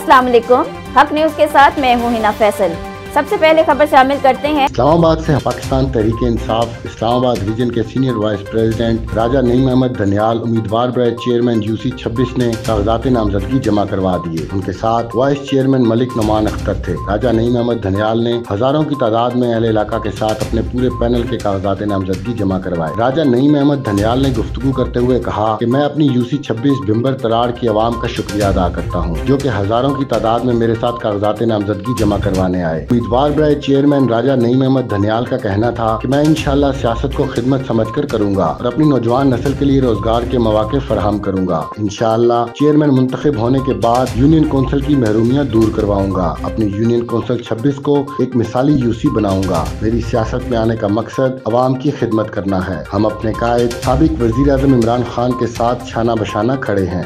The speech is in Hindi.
अस्सलाम वालेकुम। हक न्यूज के साथ मैं हूँ हिना फैसल। सबसे पहले खबर शामिल करते हैं। इस्लामाबाद से पाकिस्तान तहरीक इंसाफ इस्लामाबाद रीजन के सीनियर वाइस प्रेसिडेंट राजा नईम अहमद धनियाल उम्मीदवार बराए चेयरमैन यूसी 26 ने कागजात नामजदगी जमा करवा दिए। उनके साथ वाइस चेयरमैन मलिक नुमान अख्तर थे। राजा नईम अहमद धनियाल ने हजारों की तादाद में अहले इलाका के साथ अपने पूरे पैनल के कागजात नामजदगी जमा करवाए। राजा नईम अहमद धनियाल ने गुफ्तगू करते हुए कहा कि मैं अपनी यूसी 26 बिम्बर तराड़ की आवाम का शुक्रिया अदा करता हूँ, जो कि हजारों की तादाद में मेरे साथ कागजात नामजदगी जमा करवाने आए। उम्मीदवार बराए चेयरमैन राजा नईम अहमद धनियाल का कहना था कि मैं इंशाअल्लाह सियासत को खिदमत समझकर करूंगा और अपनी नौजवान नस्ल के लिए रोजगार के मौके फराहम करूंगा। इंशाअल्लाह चेयरमैन मुंतखब होने के बाद यूनियन कौंसिल की महरूमियां दूर करवाऊंगा। अपनी यूनियन कौंसिल 26 को एक मिसाली यूसी बनाऊंगा। मेरी सियासत में आने का मकसद अवाम की खिदमत करना है। हम अपने कायद साबिक वजीर आजम इमरान खान के साथ शाना बशाना खड़े हैं।